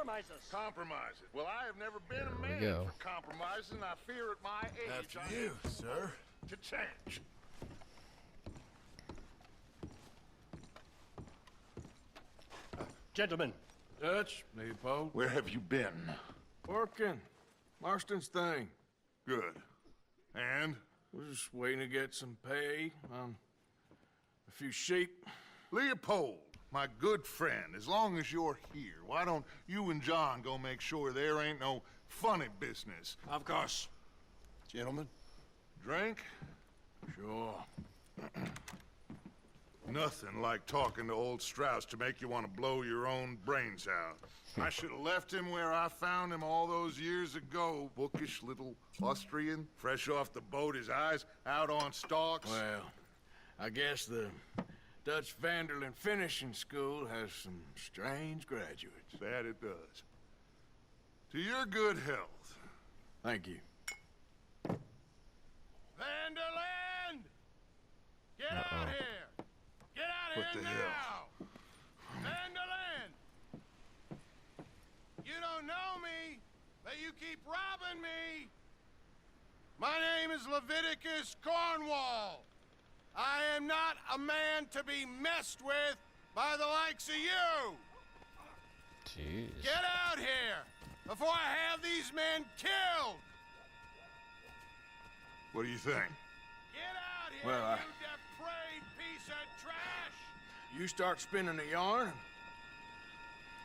compromise us. Compromise it. Well, I have never been a man for compromising. I fear at my age. After you, sir. To change. Gentlemen. Dutch, Leopold. Where have you been? Working. Marston's thing. Good. And? We're just waiting to get some pay on a few sheep. Leopold, my good friend, as long as you're here, why don't you and John go make sure there ain't no funny business? Of course. Gentlemen? Drink? Sure. Nothing like talking to old Strauss to make you want to blow your own brains out. I should have left him where I found him all those years ago. Bookish little Austrian, fresh off the boat, his eyes out on stalks. Well, I guess the Dutch Vanderlyn Finishing School has some strange graduates. That it does. To your good health. Thank you. Vanderlyn! Get out here! Get out What here the now! hell? Vanderlyn! You don't know me, but you keep robbing me! My name is Leviticus Cornwall. I am not a man to be messed with by the likes of you! Jeez. Get out here before I have these men killed! What do you think? Get out here, Well, you depraved piece of trash! You start spinning the yarn.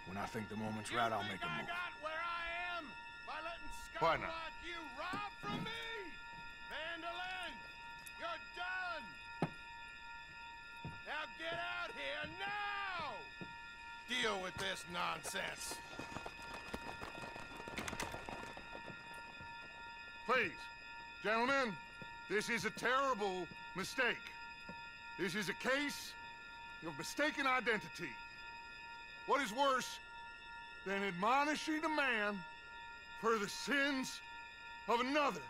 When I think the moment's right, I'll make a I move. got where I am by letting Why scum not? like you rob from me! Vanderlyn, you're done! Now get out here now! Deal with this nonsense. Please, gentlemen, this is a terrible mistake. This is a case of mistaken identity. What is worse than admonishing a man for the sins of another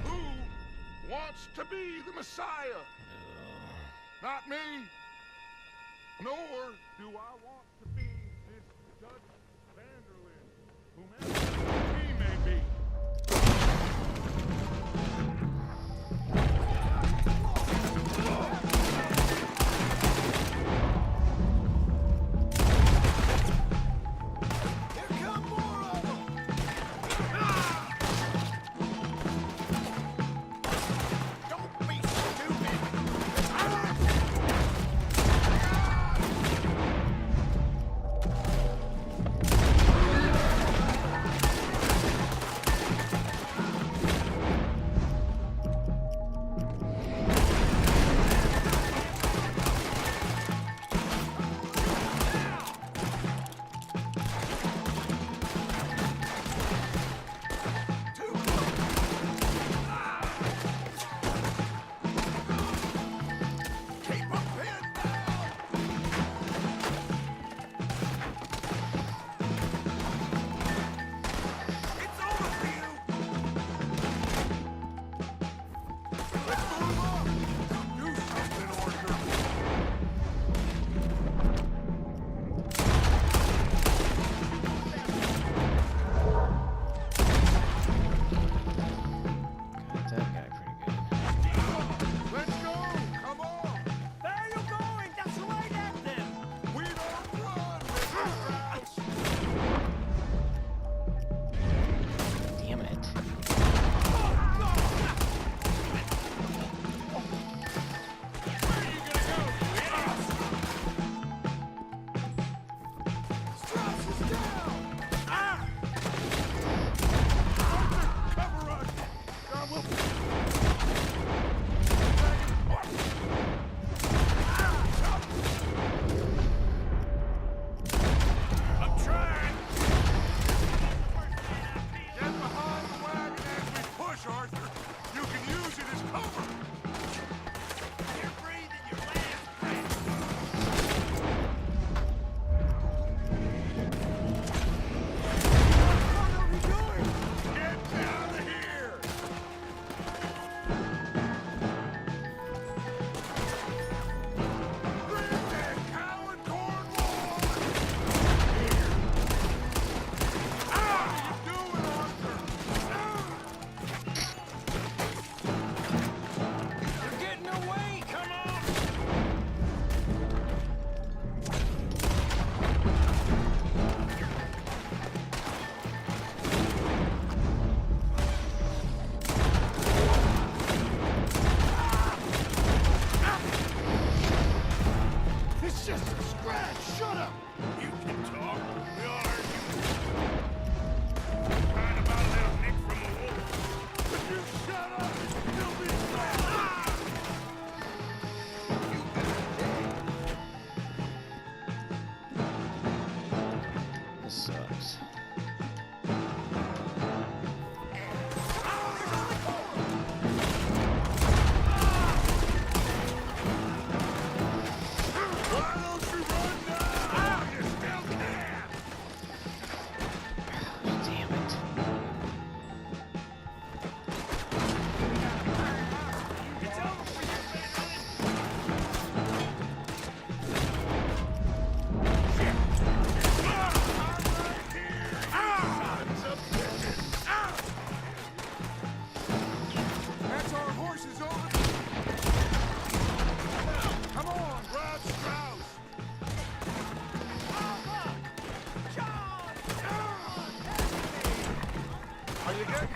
who wants to be the Messiah? Not me, nor do I want to be this Dutch Vanderlyn, whomever he may be.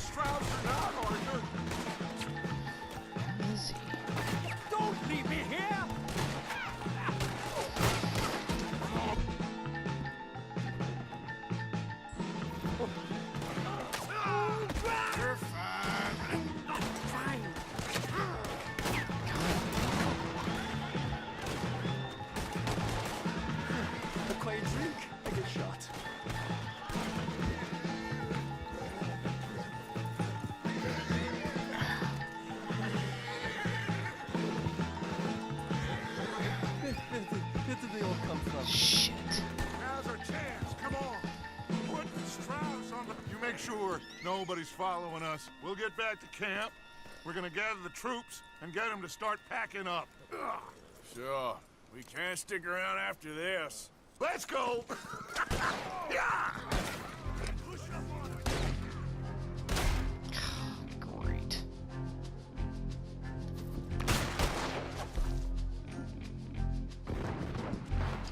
Strauss or not, Arthur. Where is he? Don't leave me here! You're fine. A quiet drink, I get shot. Where did they all come from? Shit. Now's our chance. Come on. Put the Strauss on the... You make sure nobody's following us. We'll get back to camp. We're gonna gather the troops and get them to start packing up. Ugh. Sure. We can't stick around after this. Let's go! Yeah! Great.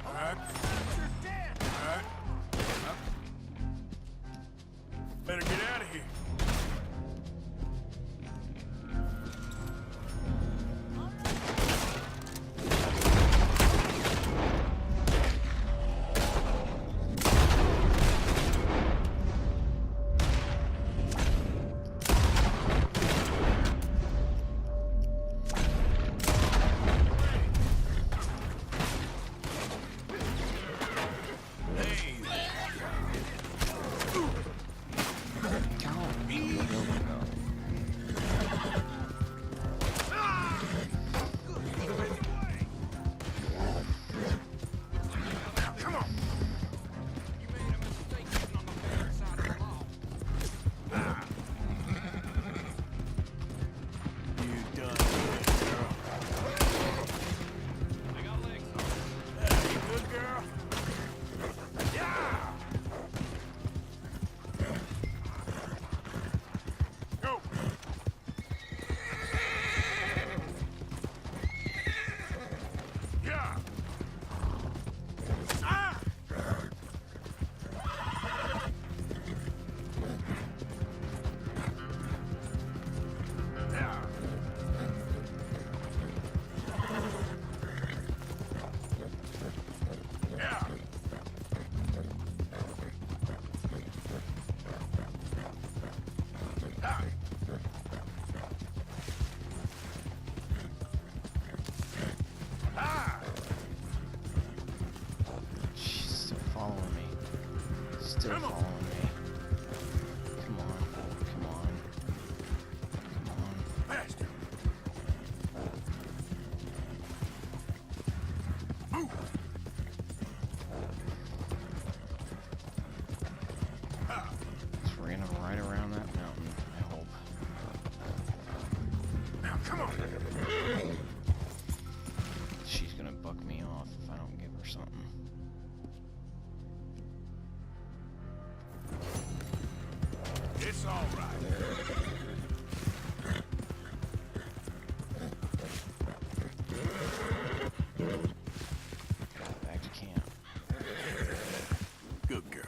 All right. All right. Better get out of here. Still following me. Come on. Come on. Come on. Faster! Move! Just ran him right around that mountain, I hope. Now, come on! She's gonna buck me off if I don't give her something. It's all right. Back to camp. Good girl.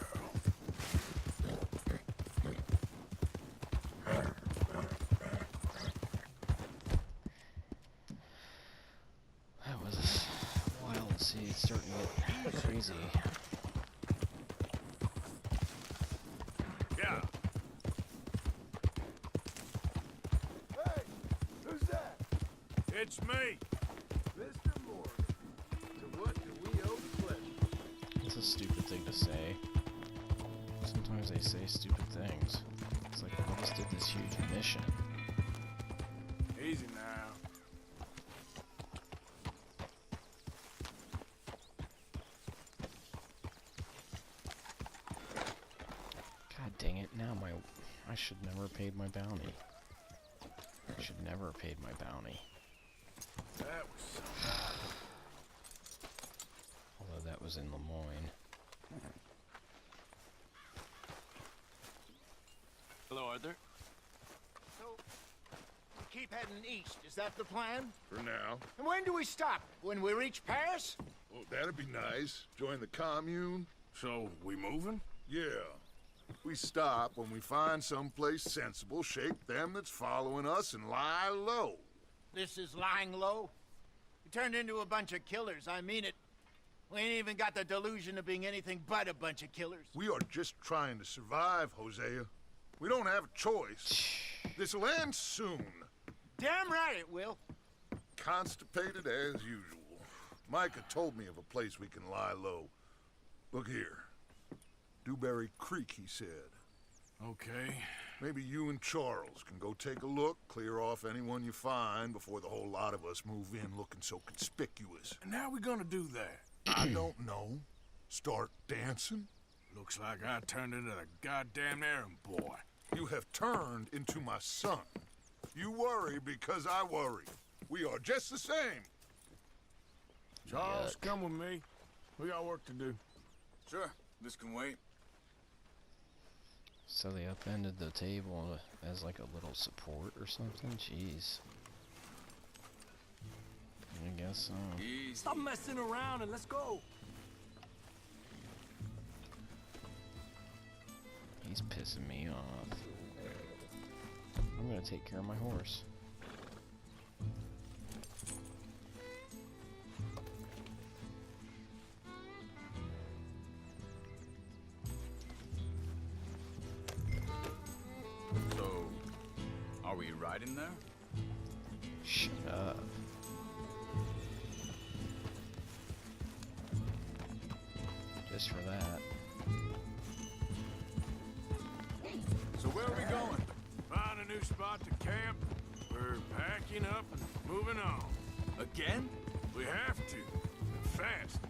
That was wild to see. It's starting to get crazy. Yeah. Hey, who's that? It's me. Mr. Morgan. To what do we owe the pleasure? It's a stupid thing to say. Sometimes they say stupid things. It's like, I just did this huge mission. Easy now. God dang it, now I should never have paid my bounty. I should never have paid my bounty. That was Although that was in Lemoyne. Hello, Arthur. So, we keep heading east. Is that the plan? For now. And when do we stop? When we reach Paris? Well, that'd be nice. Join the commune. So, we moving? Yeah. We stop when we find someplace sensible, shake them that's following us, and lie low. This is lying low? We turned into a bunch of killers, I mean it. We ain't even got the delusion of being anything but a bunch of killers. We are just trying to survive, Hosea. We don't have a choice. This'll end soon. Damn right it will. Constipated as usual. Micah told me of a place we can lie low. Look here. Dewberry Creek, he said. Okay. Maybe you and Charles can go take a look, clear off anyone you find before the whole lot of us move in looking so conspicuous. And how we gonna do that? I don't know. Start dancing? Looks like I turned into the goddamn errand boy. You have turned into my son. You worry because I worry. We are just the same. Charles, come with me. We got work to do. Sure, this can wait. So they upended the table as like a little support or something? Jeez. I guess so. Easy. Stop messing around and let's go. He's pissing me off. I'm gonna take care of my horse. So, are we riding there? Shut up. Just for that. So where are we going? Find a new spot to camp. We're packing up and moving on. Again? We have to. And fast.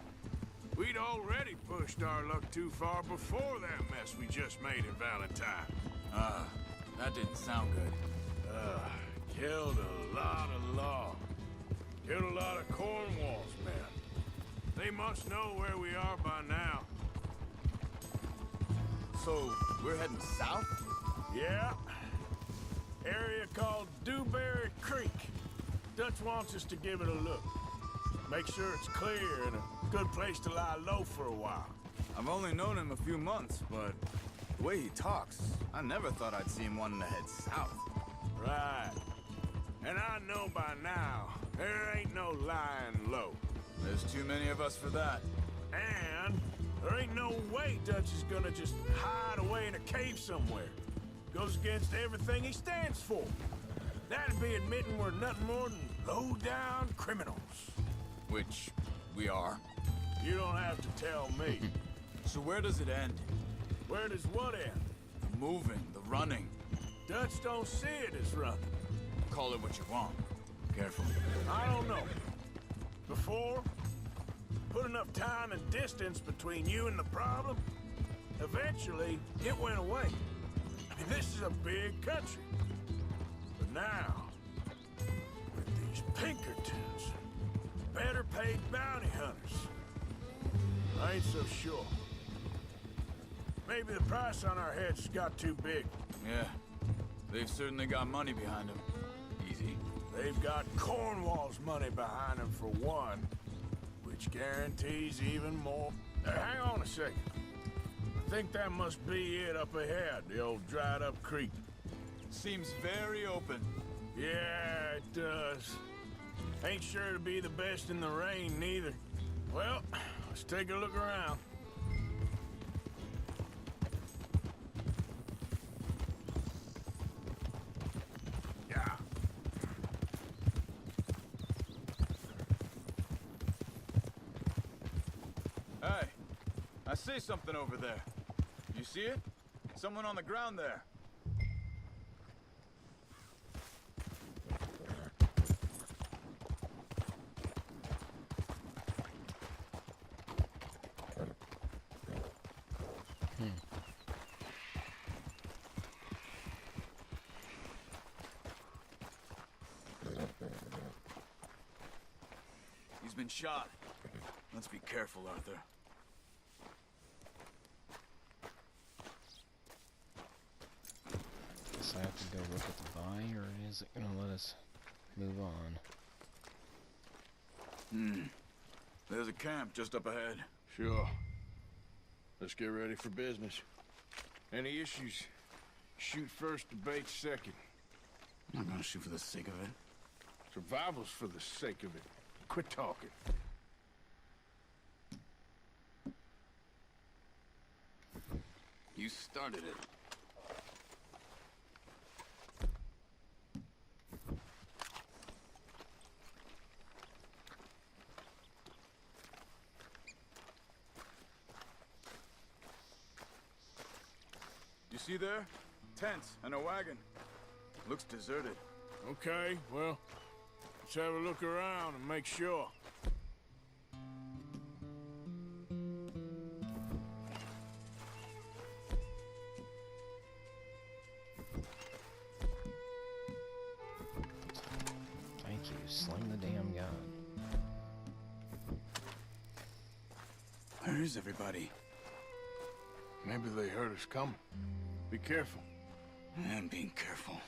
We'd already pushed our luck too far before that mess we just made in Valentine. That didn't sound good. Killed a lot of law. Killed a lot of Cornwall's men. They must know where we are by now. So, we're heading south? Yeah. Area called Dewberry Creek. Dutch wants us to give it a look. Make sure it's clear and a good place to lie low for a while. I've only known him a few months, but the way he talks, I never thought I'd see him wanting to head south. Right. And I know by now, there ain't no lying low. There's too many of us for that. And there ain't no way Dutch is gonna just hide away in a cave somewhere. Goes against everything he stands for. That'd be admitting we're nothing more than low-down criminals. Which we are. You don't have to tell me. So where does it end? Where does what end? The moving, the running. Dutch don't see it as running. Call it what you want. Careful. I don't know. Before, put enough time and distance between you and the problem, eventually it went away. I mean, this is a big country. But now, with these Pinkertons, better paid bounty hunters, I ain't so sure. Maybe the price on our heads got too big. Yeah. They've certainly got money behind them. Easy. They've got Cornwall's money behind them for one, which guarantees even more. Hang on a second. I think that must be it up ahead, the old dried-up creek. Seems very open. Yeah, it does. Ain't sure to be the best in the rain, neither. Well, let's take a look around. Yeah. Hey, I see something over there. You see it? Someone on the ground there. He's been shot. Let's be careful, Arthur. Guess I have to go look at the body, or is it gonna let us move on? There's a camp just up ahead. Sure. Let's get ready for business. Any issues? Shoot first, debate second. I'm not gonna shoot for the sake of it. Survival's for the sake of it. Quit talking. You started it. You see there? Tents and a wagon. Looks deserted. Okay, well, let's have a look around and make sure. Thank you. Sling the damn gun. Where is everybody? Maybe they heard us coming. Be careful. I am being careful.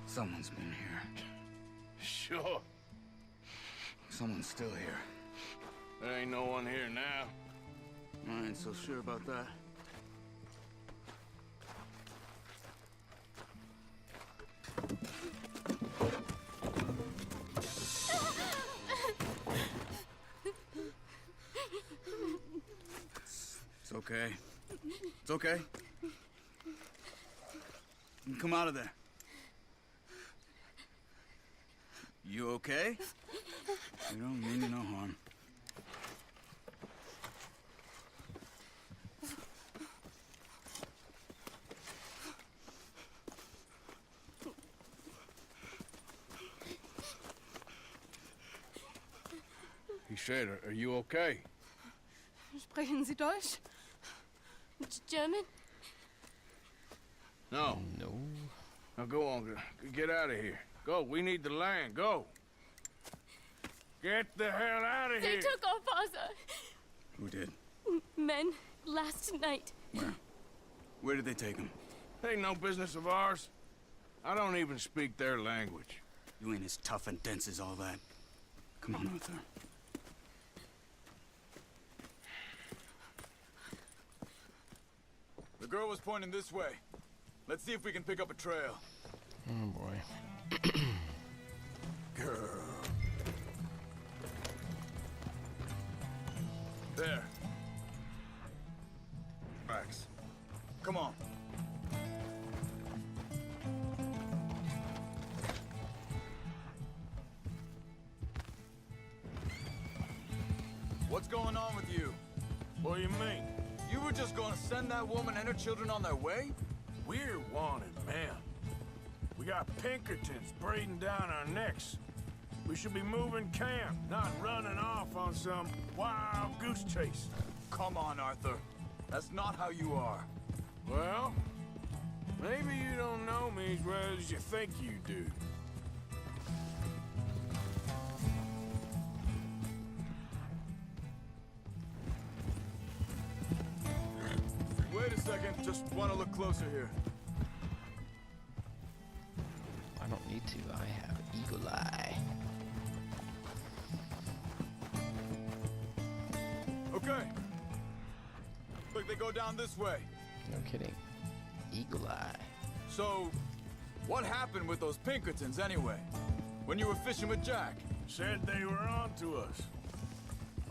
Someone's been here. Sure. Someone's still here. There ain't no one here now. I ain't so sure about that. It's okay. It's okay. You can come out of there. You okay? You don't mean you no harm. He said, are you okay? Sprechen Sie Deutsch? German? No. No. Now go on, get out of here. Go, we need the land, go. Get the hell out of They here. took our father. Who did? Men, last night. Where? Where did they take him? Ain't no business of ours. I don't even speak their language. You ain't as tough and dense as all that. Come on, Arthur. The girl was pointing this way. Let's see if we can pick up a trail. Oh boy. Girl. There. Max. Come on. What's going on with you? What do you mean? You were just gonna send that woman and her children on their way? We're wanted, man. We got Pinkertons breathing down our necks. We should be moving camp, not running off on some wild goose chase. Come on, Arthur. That's not how you are. Well, maybe you don't know me as well as you think you do. Wait a second. Just want to look closer here. I don't need to. I have eagle eye. Okay. Look, they go down this way. No kidding. Eagle eye. So, what happened with those Pinkertons anyway? When you were fishing with Jack? Said they were on to us.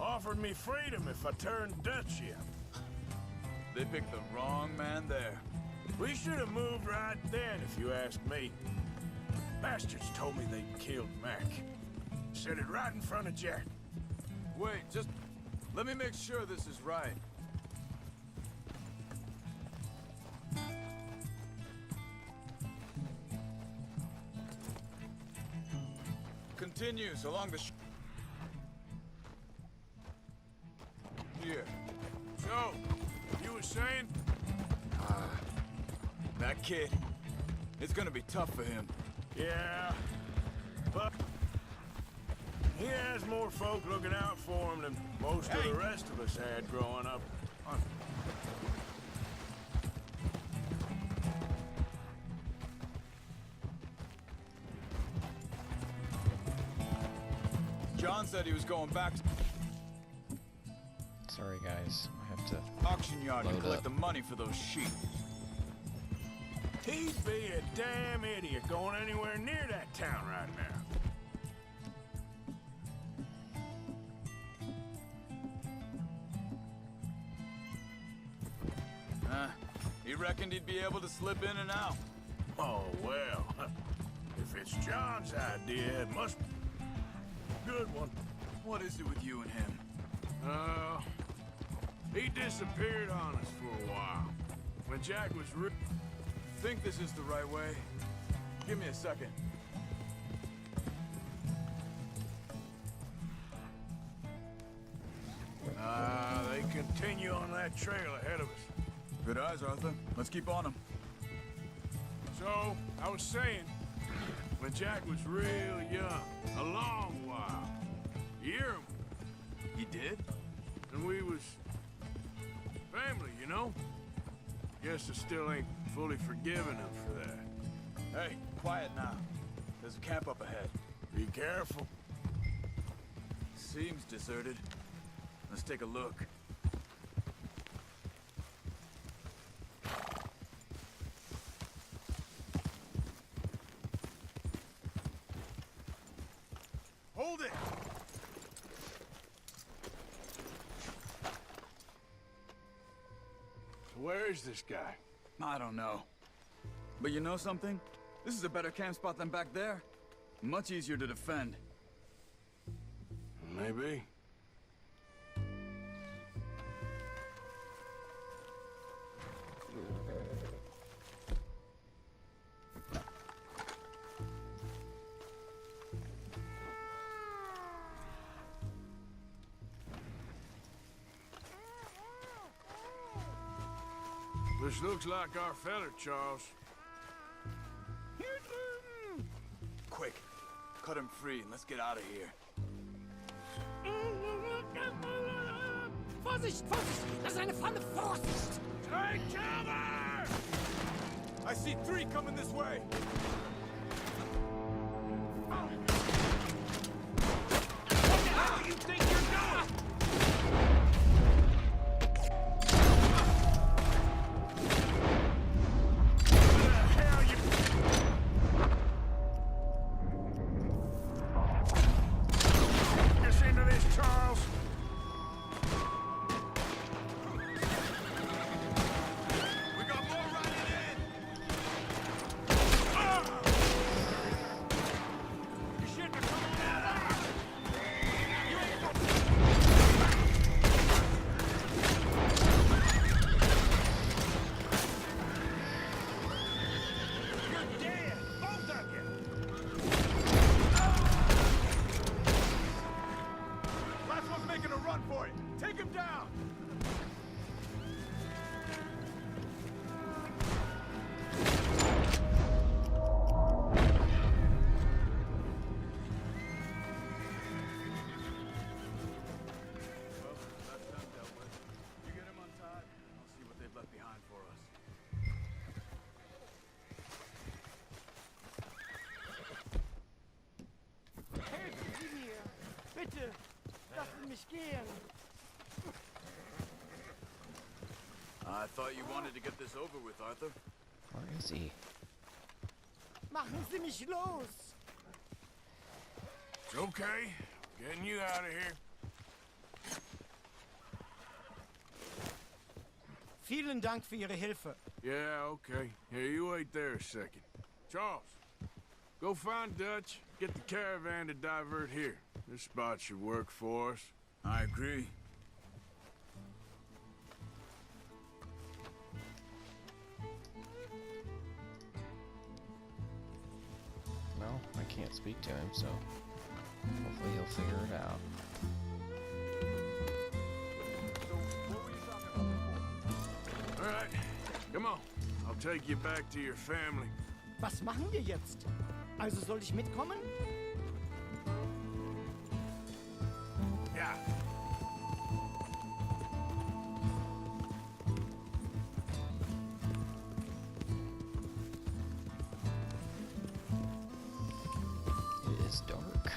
Offered me freedom if I turned Dutch yet. They picked the wrong man there. We should have moved right then, if you ask me. Bastards told me they'd killed Mac. Said it right in front of Jack. Wait, just let me make sure this is right. Continues along the here. So, you were saying? That kid, it's gonna be tough for him. Yeah, He has more folk looking out for him than most of the rest of us had growing up. John said he was going back to Sorry, guys. I have to auction yard and load collect up. the money for those sheep. He'd be a damn idiot going anywhere near that town right now. He reckoned he'd be able to slip in and out. Oh, well. If it's John's idea, it must be a good one. What is it with you and him? He disappeared on us for a while. When Jack was Think this is the right way? Give me a second. They continue on that trail ahead of us. Good eyes, Arthur. Let's keep on him. So, I was saying, when Jack was real young, a long while, you hear him, He did? and we was family, you know? Guess I still ain't fully forgiven him for that. Hey, quiet now. There's a camp up ahead. Be careful. Seems deserted. Let's take a look. Hold it! So where is this guy? I don't know. But you know something? This is a better camp spot than back there. Much easier to defend. Maybe. This looks like our feller, Charles. Quick, cut him free and let's get out of here. Vorsicht, Vorsicht! Das ist eine Falle! Vorsicht! Take cover! I see 3 coming this way! What the hell do you think you're doing? Bitte, lassen mich gehen. I thought you wanted to get this over with, Arthur. Where is he? Machen Sie mich los. It's okay. Getting you out of here. Vielen Dank für Ihre Hilfe. Yeah, okay. Here, you wait there a second. Charles, go find Dutch. Get the caravan to divert here. This spot should work for us. I agree. Well, I can't speak to him, so hopefully he'll figure it out. All right, come on. I'll take you back to your family. Was machen wir jetzt? Also soll ich mitkommen? is dark.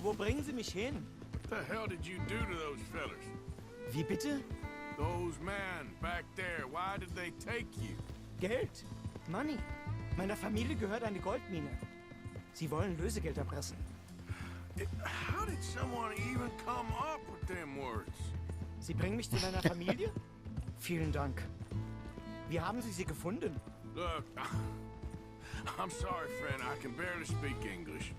Wo bringen Sie mich hin? What the hell did you do to those fellas? Wie bitte? Those men back there, why did they take you? Geld. Money. Meiner Familie gehört eine Goldmine. Sie wollen Lösegeld erpressen. How did someone even come up with them words? Sie bringen mich zu deiner Familie? Vielen Dank. Wie haben Sie sie gefunden? Look, I'm sorry, friend. I can barely speak English.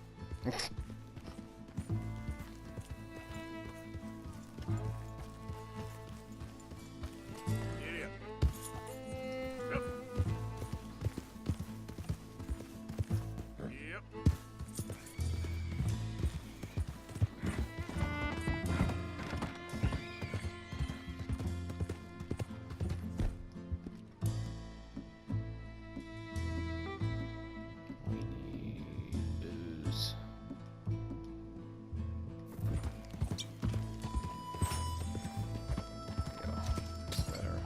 Yeah. Yep. Yep. We need booze. There we go. That's better.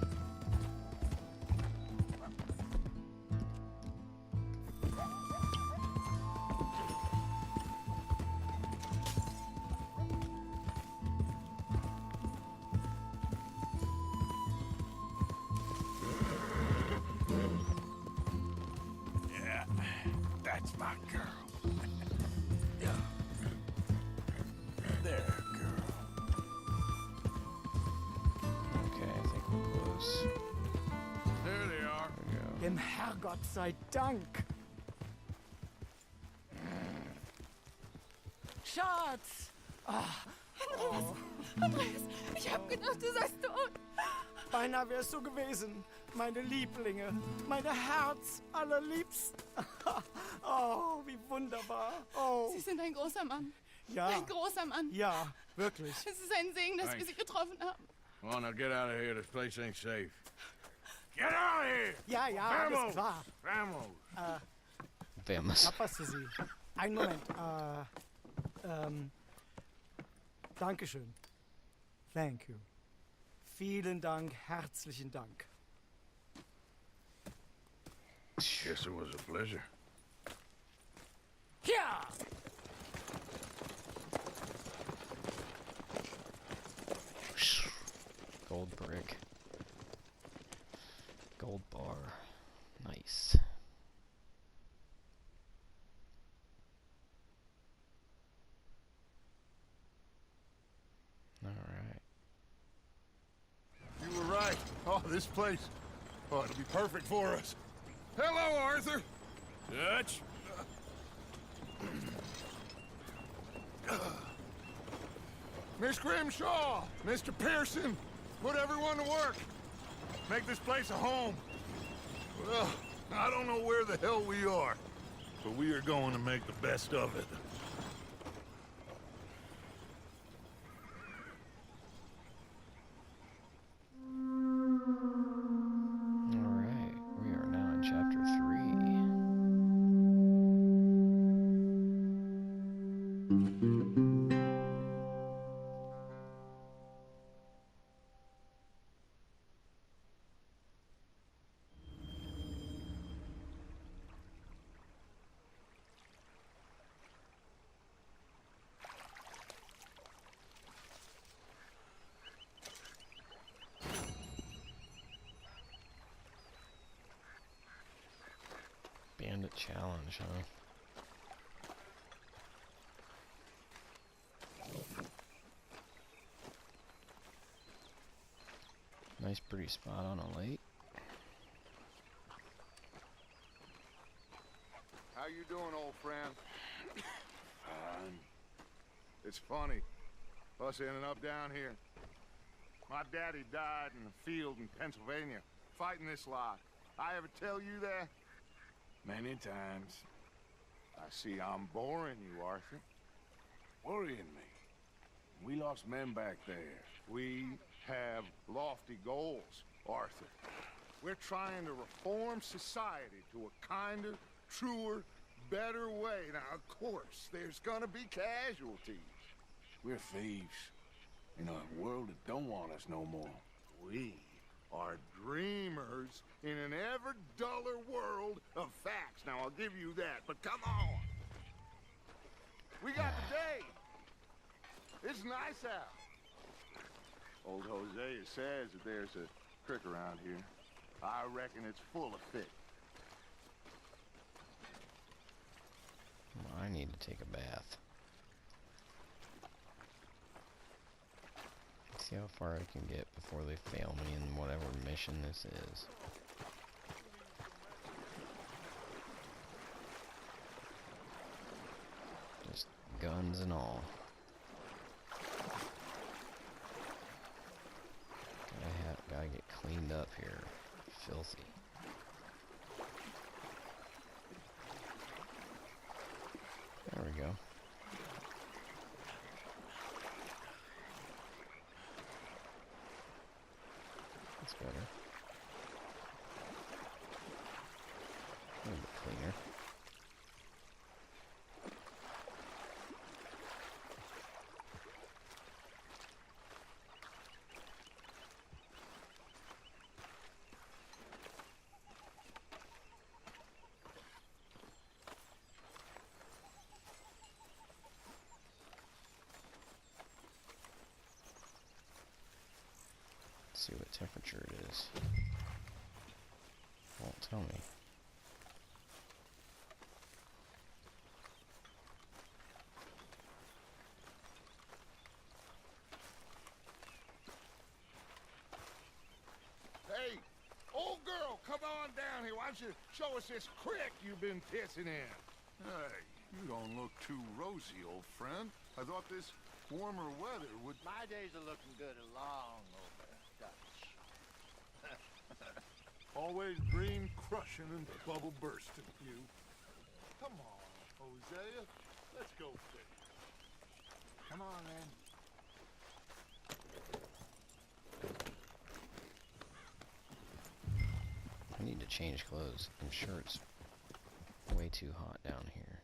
Yeah, that's my girl. Yeah. There, girl. Okay, I think we're close. There they are. There we go. Dem Herrgott sei Dank. Schatz! Andreas, ich hab gedacht, du seist tot. Beinahe wär's so gewesen. Meine Lieblinge. Meine Herz allerliebsten. Oh, wie wunderbar. Oh, Sie sind ein großer Mann. ja. Ein großer Mann. Ja, wirklich. Es ist ein Segen, dass wir Thanks. Sie getroffen haben. Come on, now get out of here. This place ain't safe. Get out of here! Ja, ja, alles klar. Vamos! Vamos. Ich hab was für Sie. Einen Moment. Dankeschön. Thank you. Vielen Dank, herzlichen Dank. Guess it was a pleasure. Ja! Gold brick. Gold bar. Nice. Alright. You were right. Oh, this place. Oh, it'll be perfect for us. Hello, Arthur. Dutch? Miss Grimshaw, Mr. Pearson, put everyone to work. Make this place a home. Well, I don't know where the hell we are, but we are going to make the best of it. Alright, we are now in chapter 3. Bandit challenge, huh? Nice pretty spot on a lake. How you doing, old friend? Fine. It's funny, us ending up down here. My daddy died in the field in Pennsylvania, fighting this lot. I ever tell you that? Many times. I see I'm boring you, Arthur. Worrying me. We lost men back there. We have lofty goals, Arthur. We're trying to reform society to a kinder, truer, better way. Now, of course, there's gonna be casualties. We're thieves in a world that don't want us no more. We are dreamers in an ever duller world of facts. Now, I'll give you that, but come on. We got the day. It's nice out. Old Hosea says that there's a creek around here. I reckon it's full of fish. I need to take a bath. See how far I can get before they fail me in whatever mission this is. Just guns and all. Gotta get cleaned up here. Filthy. There we go. That's better. A little bit cleaner. See what temperature it is. Won't tell me. Hey, old girl, come on down here. Why don't you show us this creek you've been pissing in? Hey, you don't look too rosy, old friend. I thought this warmer weather would... My days are looking good along over Dutch. Always dream crushing and bubble bursting, you. Come on, Hosea. Let's go fish. Come on, then. I need to change clothes. I'm sure it's way too hot down here.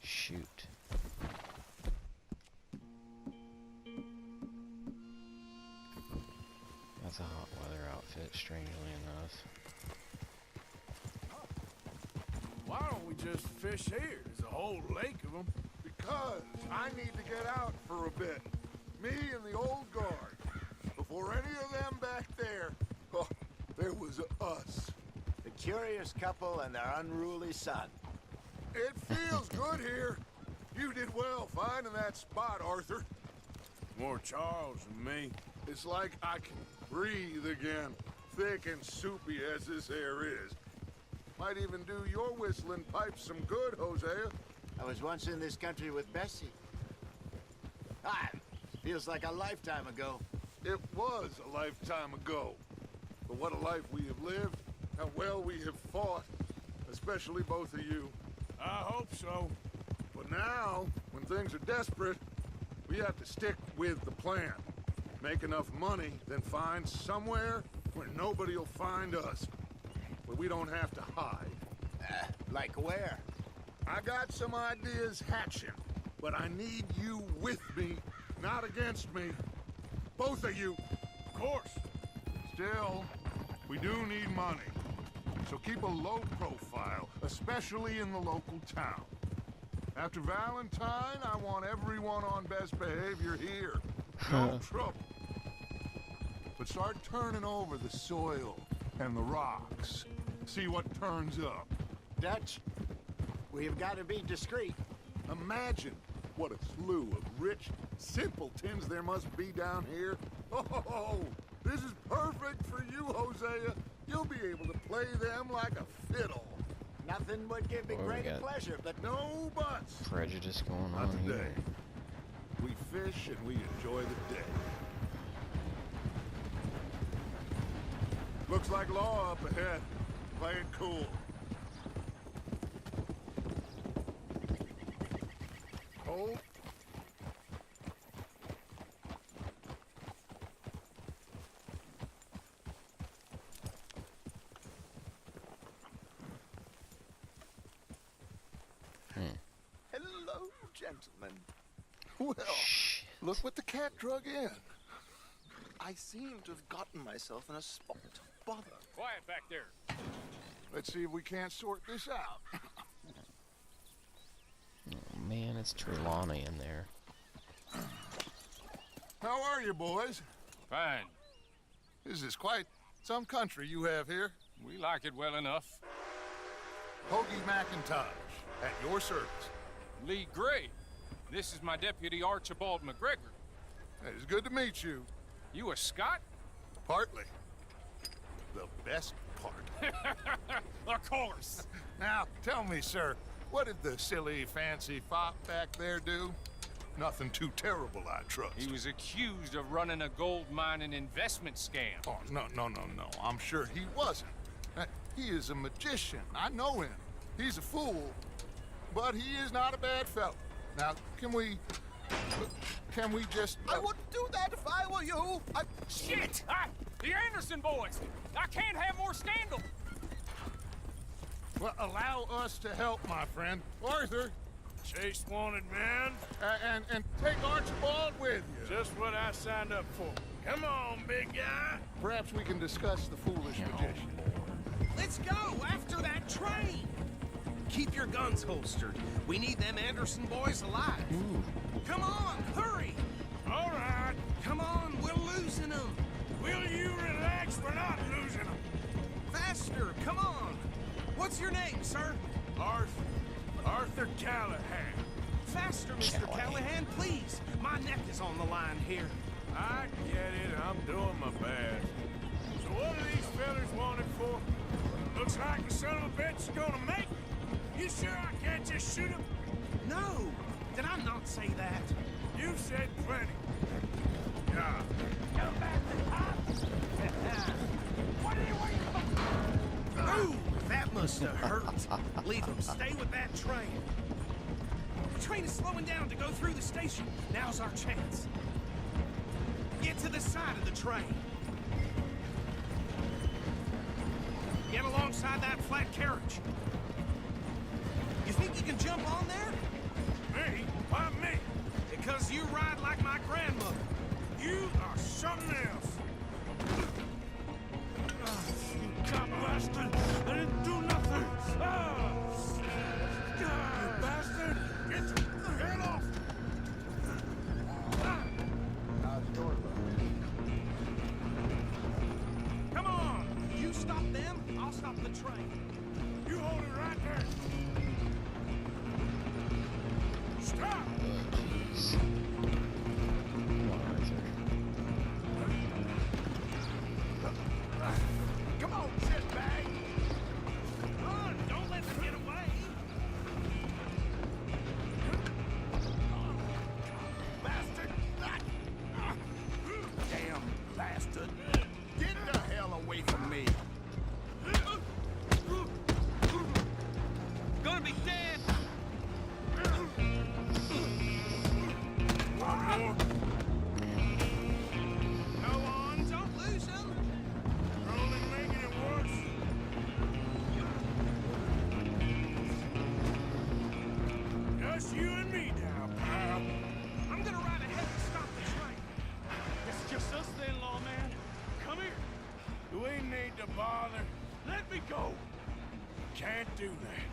Shoot. That's a hot weather outfit, strangely enough. Why don't we just fish here? There's a whole lake of them. Because I need to get out for a bit. Me and the old guard. Before any of them back there, oh, there was us. The curious couple and their unruly son. It feels good here. You did well finding that spot, Arthur. More Charles than me. It's like I can breathe again, thick and soupy as this air is. Might even do your whistling pipes some good, Hosea. I was once in this country with Bessie. Ah, feels like a lifetime ago. It was a lifetime ago. But what a life we have lived, how well we have fought, especially both of you. I hope so. But now, when things are desperate, we have to stick with the plan. Make enough money, then find somewhere where nobody will find us. Where we don't have to hide. Like where? I got some ideas hatching, but I need you with me, not against me. Both of you. Of course. Still, we do need money. So keep a low profile, especially in the local town. After Valentine, I want everyone on best behavior here. No trouble. But start turning over the soil and the rocks. See what turns up. Dutch, we've got to be discreet. Imagine what a slew of rich simpletons there must be down here. Oh, this is perfect for you, Hosea. You'll be able to play them like a fiddle. Nothing would give me Boy, we greater got pleasure, but No buts. prejudice going Not on today. here. We fish and we enjoy the day. Looks like law up ahead. Play it cool. Hold gentlemen. Well, look what the cat drug in. I seem to have gotten myself in a spot of bother. Quiet back there. Let's see if we can't sort this out. Oh man, it's Trelawney in there. How are you, boys? Fine. This is quite some country you have here. We like it well enough. Hoagie McIntosh, at your service. Lee Gray. This is my deputy Archibald McGregor. It's good to meet you. You a Scot? Partly. The best part. Of course. Now, tell me, sir, what did the silly, fancy fop back there do? Nothing too terrible, I trust. He was accused of running a gold mining investment scam. Oh, no. I'm sure he wasn't. He is a magician. I know him. He's a fool, but he is not a bad fellow. Now, can we just... I wouldn't do that if I were you. Shit! The Anderson boys! I can't have more scandal! Well, allow us to help, my friend. Arthur, Chase wanted man. and take Archibald with you. Just what I signed up for. Come on, big guy. Perhaps we can discuss the foolish magician. Let's go after that train. Keep your guns holstered. We need them Anderson boys alive. Come on, hurry. All right. Come on, we're losing them. Will you relax? We're not losing them. Faster, come on. What's your name, sir? Arthur Callahan. Faster, Mr. Callahan, please. My neck is on the line here. I get it. I'm doing my best. So what are these fellas wanted for? Looks like the son of a bitch is gonna make it. You sure I can't just shoot him? No. Did I not say that? You've said plenty. Yeah. What are you waiting for? Ooh, that must have hurt. Leave him. Stay with that train. The train is slowing down to go through the station. Now's our chance. Get to the side of the train. Get alongside that flat carriage. You think you can jump on there? Me? Why me? Because you ride like my grandmother. You are something else. You cop bastard! I didn't do nothing! You bastard! Get off! Come on! You stop them, I'll stop the train. You hold it right there! Stop! Jeez. Arthur. Come on, shitbag! Run! Don't let them get away! Bastard! Damn bastard! Get the hell away from me! Gonna be dead! One more. Go on, don't lose them! You're only making it worse. Just you and me now, pal. I'm gonna ride ahead and stop the train. It's just us then, lawman. Come here. You ain't need to bother. Let me go. Can't do that.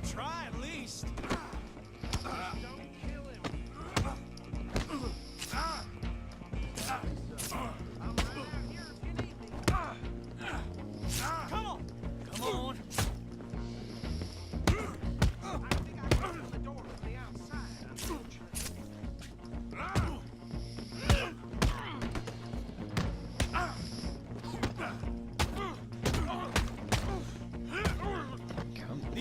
Try at least. Don't kill him. I'm right out here if you need me. Come on. Come on. I think I can open the door from the outside, unfortunately. Come on.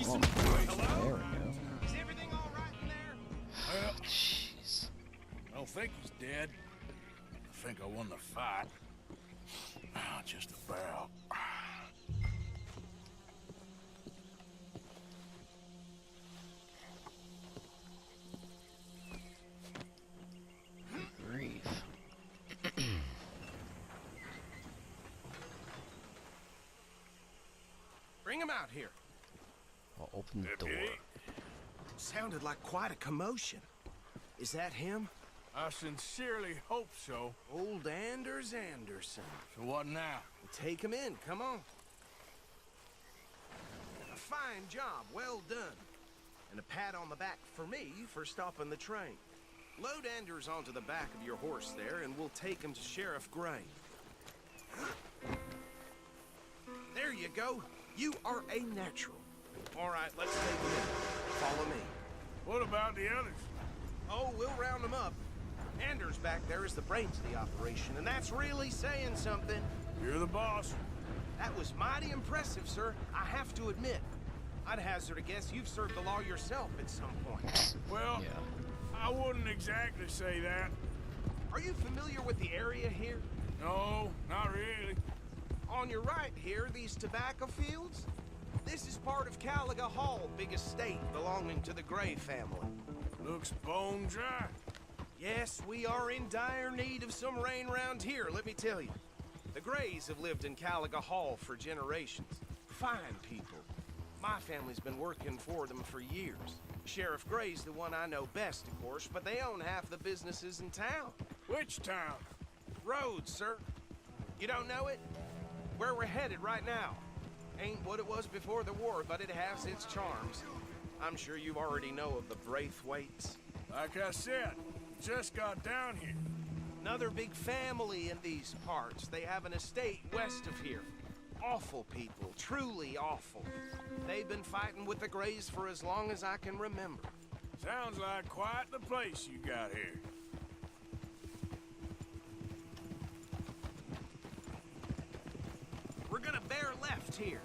Some There we go. Is everything all right in there? Well, Jeez. I don't think he's dead. I think I won the fight. Just about. Grief. Bring him him out here. I'll open the door. Deputy, Sounded like quite a commotion. Is that him? I sincerely hope so. Old Anders Anderson. So what now? Take him in, come on. A fine job, well done. And a pat on the back for me for stopping the train. Load Anders onto the back of your horse there, and we'll take him to Sheriff Gray. There you go. You are a natural. All right, let's take him in. Follow me. What about the others? Oh, we'll round them up. Anders back there is the brains of the operation, and that's really saying something. You're the boss. That was mighty impressive, sir. I have to admit. I'd hazard a guess you've served the law yourself at some point. Well, Yeah. I wouldn't exactly say that. Are you familiar with the area here? No, not really. On your right here, these tobacco fields? This is part of Caliga Hall, big estate belonging to the Gray family. Looks bone dry. Yes, we are in dire need of some rain round here, let me tell you. The Grays have lived in Caliga Hall for generations. Fine people. My family's been working for them for years. Sheriff Gray's the one I know best, of course, but they own half the businesses in town. Which town? Rhodes, sir. You don't know it? Where we're headed right now. Ain't what it was before the war, but it has its charms. I'm sure you already know of the Braithwaites. Like I said, just got down here. Another big family in these parts. They have an estate west of here. Awful people, truly awful. They've been fighting with the Grays for as long as I can remember. Sounds like quite the place you got here. We're gonna bear left here.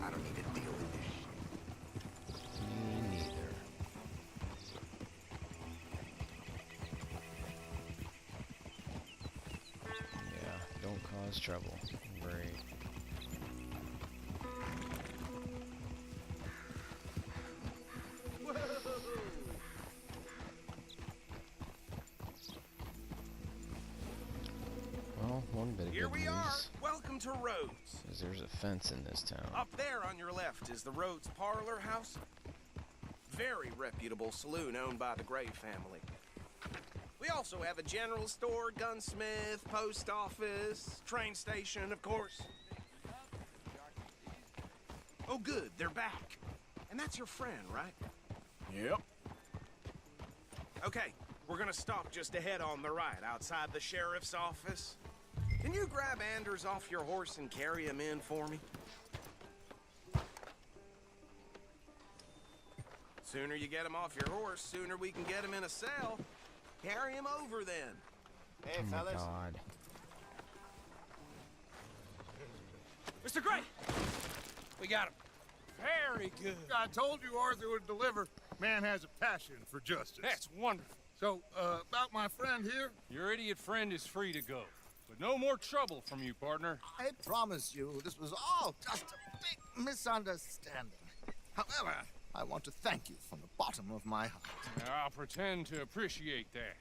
I don't need to deal with this shit. Me neither. Yeah, don't cause trouble. Great. Well, one bit of Here good we are. news Welcome to Rhodes. is there's a fence in this town. Up there on your left is the Rhodes Parlor House. Very reputable saloon owned by the Gray family. We also have a general store, gunsmith, post office, train station, of course. Oh, good, they're back. And that's your friend, right? Yep. Okay, we're gonna stop just ahead on the right, outside the sheriff's office. Can you grab Anders off your horse and carry him in for me? Sooner you get him off your horse, sooner we can get him in a cell. Carry him over then. Hey, Oh my fellas. god. Mr. Gray! We got him. Very good. I told you Arthur would deliver. Man has a passion for justice. That's wonderful. So, about my friend here, Your idiot friend is free to go. But no more trouble from you, partner. I promise you, this was all just a big misunderstanding. However, I want to thank you from the bottom of my heart. I'll pretend to appreciate that.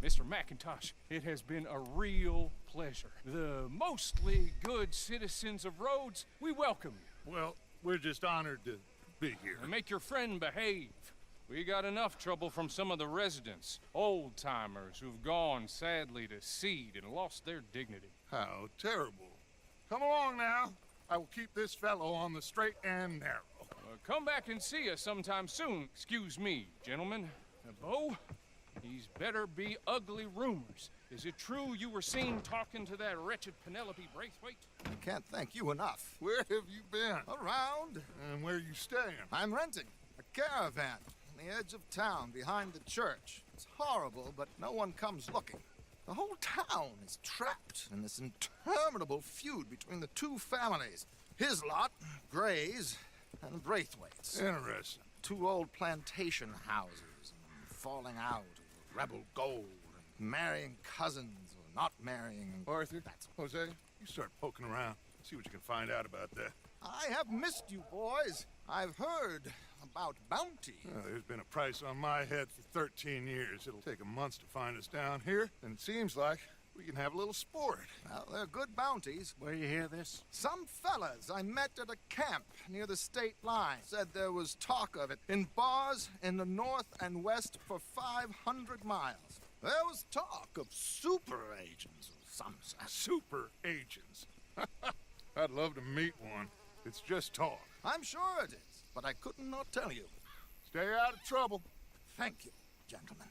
Mr. McIntosh, it has been a real pleasure. The mostly good citizens of Rhodes, we welcome you. well, we're just honored to be here. And make your friend behave. We got enough trouble from some of the residents, old-timers who've gone, sadly, to seed and lost their dignity. How terrible. Come along now. I will keep this fellow on the straight and narrow. Come back and see us sometime soon. Excuse me, gentlemen. Bo, these better be ugly rumors. Is it true you were seen talking to that wretched Penelope Braithwaite? I can't thank you enough. Where have you been? Around, And where you staying? I'm renting a caravan on the edge of town behind the church. It's horrible, but no one comes looking. The whole town is trapped in this interminable feud between the two families. His lot, Gray's, and Braithwaite's. Interesting. Two old plantation houses, falling out over rebel gold, and marrying cousins or not marrying. Arthur, That's Hosea, you start poking around. See what you can find out about that. I have missed you, boys. I've heard about bounty. There's been a price on my head for 13 years. It'll take a month to find us down here, and it seems like We can have a little sport. Well, they're good bounties. Where you hear this? Some fellas I met at a camp near the state line said there was talk of it in bars in the north and west for 500 miles. There was talk of super agents of some sort. Super agents. I'd love to meet one. It's just talk. I'm sure it is, but I couldn't not tell you. Stay out of trouble. Thank you, gentlemen.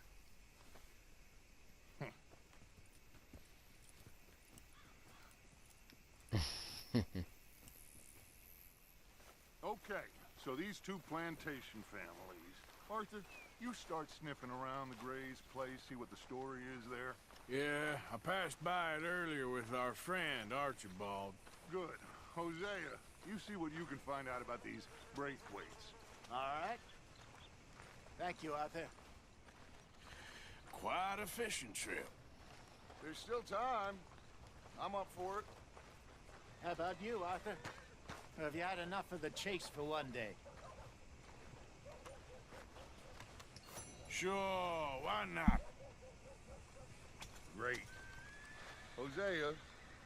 Okay, so these two plantation families. Arthur, you start sniffing around the Gray's place, see what the story is there. Yeah, I passed by it earlier with our friend, Archibald. Good. Hosea, you see what you can find out about these Braithwaites. All right. Thank you, Arthur. Quite a fishing trip. There's still time. I'm up for it. How about you, Arthur? Or have you had enough of the chase for one day? Sure, why not? Great. Hosea,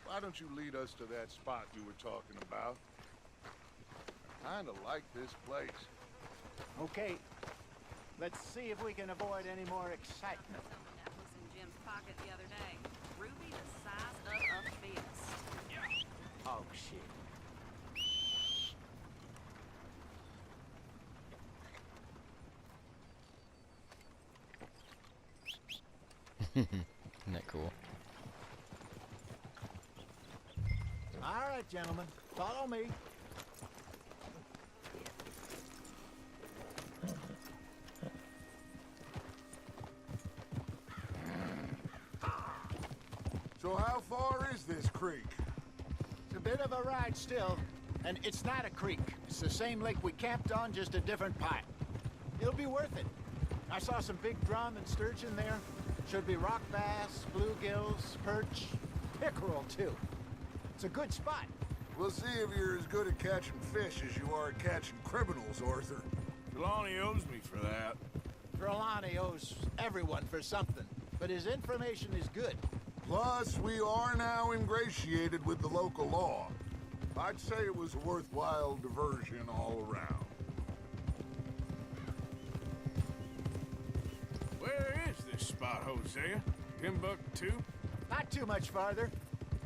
why don't you lead us to that spot you were talking about? Kinda like this place. Okay. Let's see if we can avoid any more excitement. Someone that was in Jim's pocket the other day. Ruby the size of a fist. Oh, shit. Isn't that cool? All right, gentlemen. Follow me. So how far is this creek? It's a bit of a ride still, and it's not a creek. It's the same lake we camped on, just a different pipe. It'll be worth it. I saw some big drum and sturgeon there. Should be rock bass, bluegills, perch, pickerel, too. It's a good spot. We'll see if you're as good at catching fish as you are at catching criminals, Arthur. Trelawney owes me for that. Trelawney owes everyone for something, but his information is good. Plus, we are now ingratiated with the local law. I'd say it was a worthwhile diversion all around. Where is this spot, Hosea? Timbuktu? Not too much farther.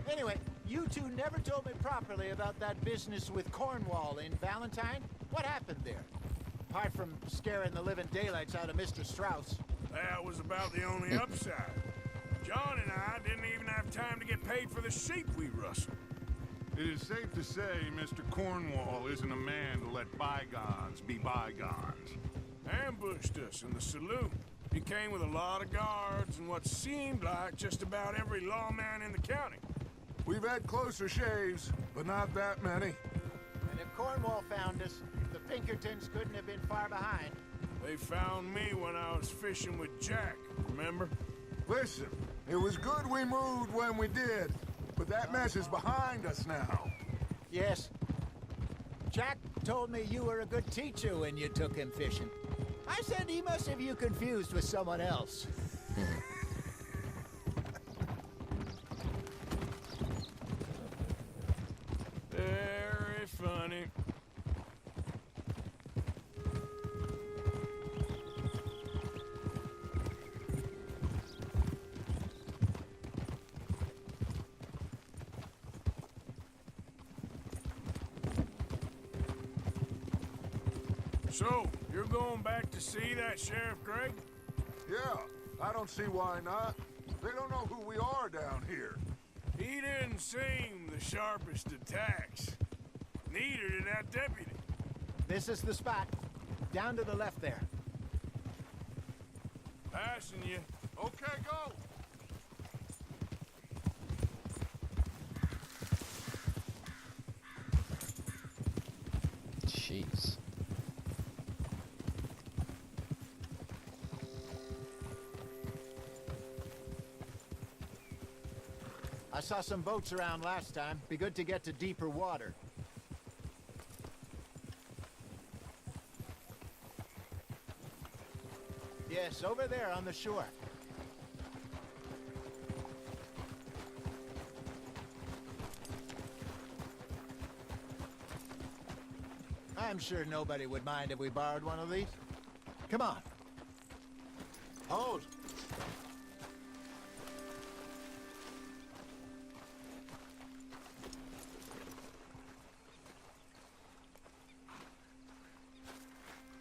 Anyway, you two never told me properly about that business with Cornwall in Valentine. What happened there? Apart from scaring the living daylights out of Mr. Strauss. That was about the only upside. John and I didn't even have time to get paid for the sheep we rustled. It is safe to say Mr. Cornwall isn't a man to let bygones be bygones. Ambushed us in the saloon. He came with a lot of guards and what seemed like just about every lawman in the county. We've had closer shaves, but not that many. And if Cornwall found us, the Pinkertons couldn't have been far behind. They found me when I was fishing with Jack, remember? Listen, it was good we moved when we did, but that mess is behind us now. Yes. Jack told me you were a good teacher when you took him fishing. I said he must have you confused with someone else. Very funny. So, you're going back to see that Sheriff Gregg? Yeah, I don't see why not. They don't know who we are down here. He didn't seem the sharpest attacks. Neither did that deputy. This is the spot. Down to the left there. Passing you. Okay, go! Jeez. I saw some boats around last time. Be good to get to deeper water. Yes, over there on the shore. I'm sure nobody would mind if we borrowed one of these. Come on. Hold.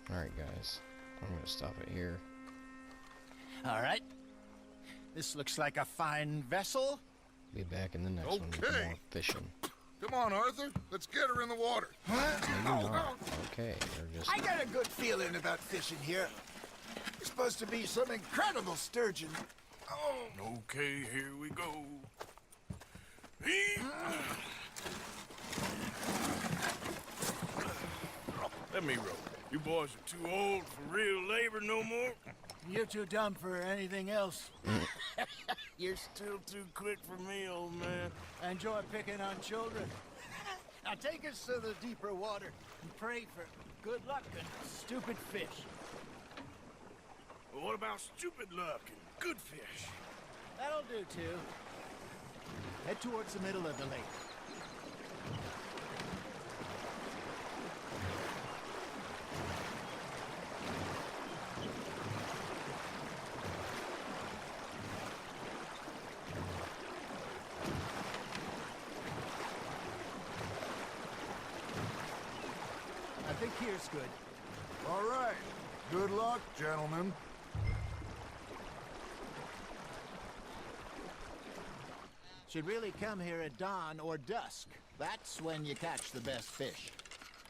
Alright, guys. I'm gonna stop it here. All right. This looks like a fine vessel. Be back in the next one with more fishing. Come on, Arthur. Let's get her in the water. Maybe not. Okay, you're just... I got a good feeling about fishing here. It's supposed to be some incredible sturgeon. Okay, here we go. Let me row. You boys are too old for real labor no more. You're too dumb for anything else. You're still too quick for me, old man. I enjoy picking on children. Now take us to the deeper water and pray for good luck and stupid fish. Well, what about stupid luck and good fish? That'll do, too. Head towards the middle of the lake. I think here's good. All right. Good luck, gentlemen. Should really come here at dawn or dusk. That's when you catch the best fish.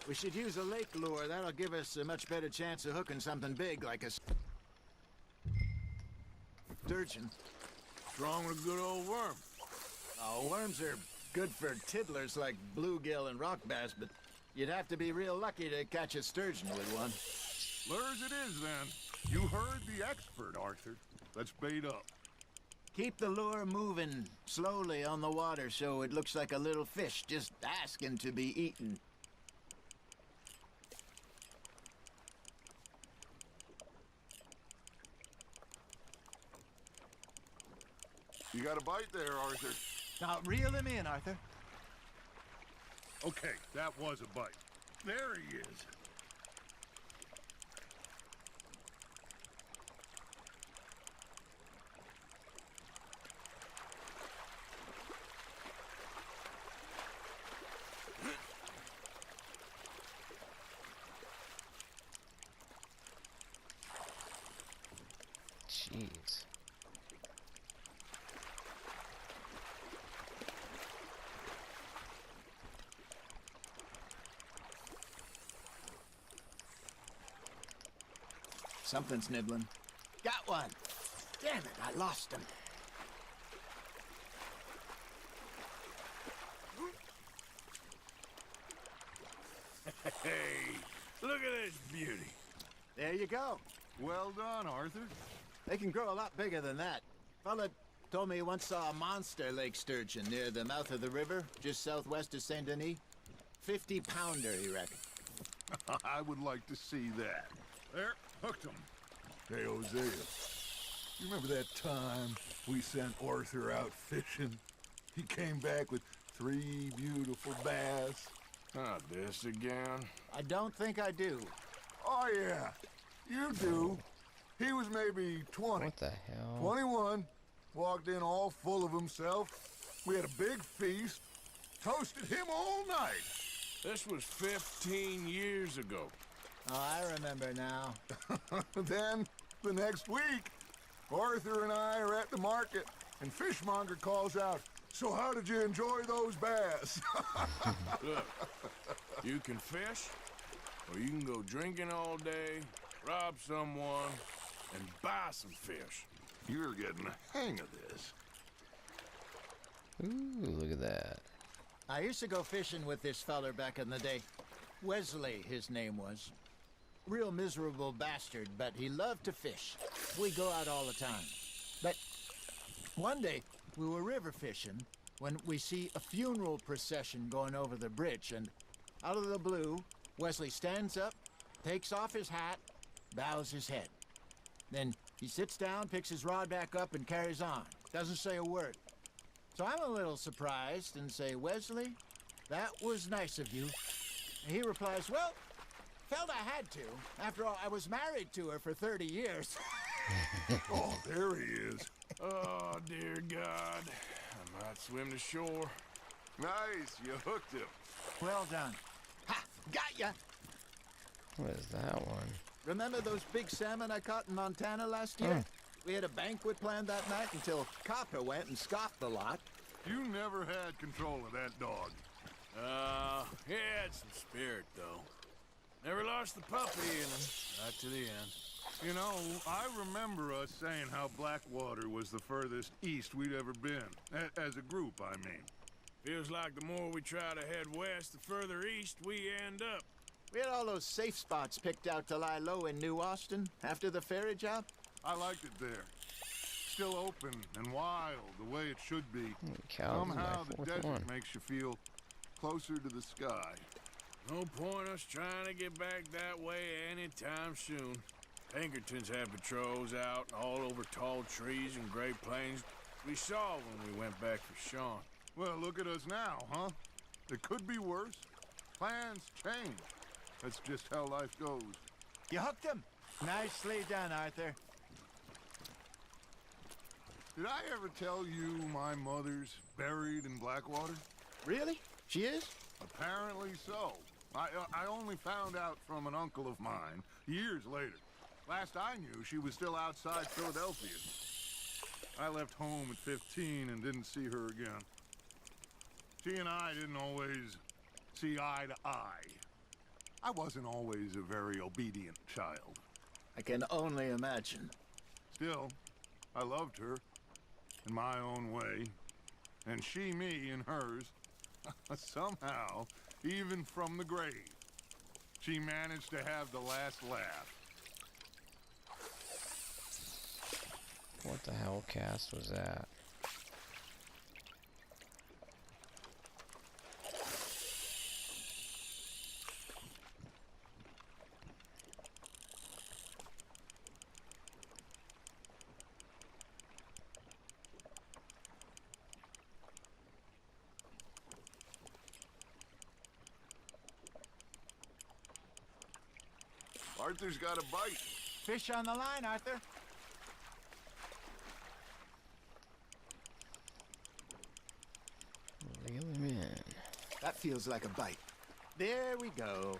We should use a lake lure. That'll give us a much better chance of hooking something big like a sturgeon. Strong with a good old worm. Oh, worms are good for tiddlers like bluegill and rock bass, but you'd have to be real lucky to catch a sturgeon with one. Lures it is, then. You heard the expert, Arthur. Let's bait up. Keep the lure moving slowly on the water so it looks like a little fish just asking to be eaten. You got a bite there, Arthur. Now reel him in, Arthur. Okay, that was a bite. There he is. Jeez. Something's nibbling. Got one. Damn it, I lost him. Hey, look at this beauty. There you go. Well done, Arthur. They can grow a lot bigger than that. Fella told me he once saw a monster lake sturgeon near the mouth of the river, just southwest of Saint Denis. 50-pounder, he reckoned. I would like to see that. There, hooked him. Hey, Hosea. You remember that time we sent Arthur out fishing? He came back with 3 beautiful bass. Not this again. I don't think I do. Oh, yeah. You do. He was maybe 20. What the hell? 21. Walked in all full of himself. We had a big feast. Toasted him all night. This was 15 years ago. Oh, I remember now. Then, the next week, Arthur and I are at the market, and Fishmonger calls out, "So how did you enjoy those bass?" Look, you can fish, or you can go drinking all day, rob someone, and buy some fish. You're getting the hang of this. Ooh, look at that. I used to go fishing with this feller back in the day. Wesley, his name was. Real miserable bastard, but he loved to fish. We go out all the time. But one day, we were river fishing when we see a funeral procession going over the bridge, and out of the blue, Wesley stands up, takes off his hat, bows his head. Then he sits down, picks his rod back up, and carries on. Doesn't say a word. So I'm a little surprised and say, "Wesley, that was nice of you." And he replies, "Well, felt I had to. After all, I was married to her for 30 years. Oh, there he is. Oh, dear God. I might swim to shore. Nice, you hooked him. Well done. Ha! Got ya! What is that one? Remember those big salmon I caught in Montana last year? We had a banquet planned that night until Copper went and scoffed the lot. You never had control of that dog. He had some spirit, though. Never lost the puppy in him, right to the end. You know, I remember us saying how Blackwater was the furthest east we'd ever been. As a group, I mean. Feels like the more we try to head west, the further east we end up. We had all those safe spots picked out to lie low in New Austin after the ferry job. I liked it there. Still open and wild, the way it should be. Somehow the desert makes you feel closer to the sky. No point us trying to get back that way anytime soon. Pinkertons had patrols out all over tall trees and Great Plains. We saw when we went back for Sean. Well, look at us now, huh? It could be worse. Plans change. That's just how life goes. You hooked him. Nicely done, Arthur. Did I ever tell you my mother's buried in Blackwater? Really? She is? Apparently so. I only found out from an uncle of mine years later. Last I knew, she was still outside Philadelphia. I left home at 15 and didn't see her again. She and I didn't always see eye to eye. I wasn't always a very obedient child. I can only imagine. Still, I loved her in my own way, and she me in hers. Somehow, even from the grave, she managed to have the last laugh. What the hell cast was that? Arthur's got a bite. Fish on the line, Arthur. Reel him in. That feels like a bite. There we go.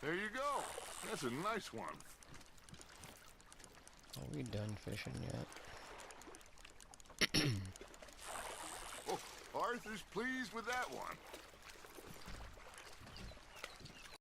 There you go. That's a nice one. Are we done fishing yet? Oh, Arthur's pleased with that one.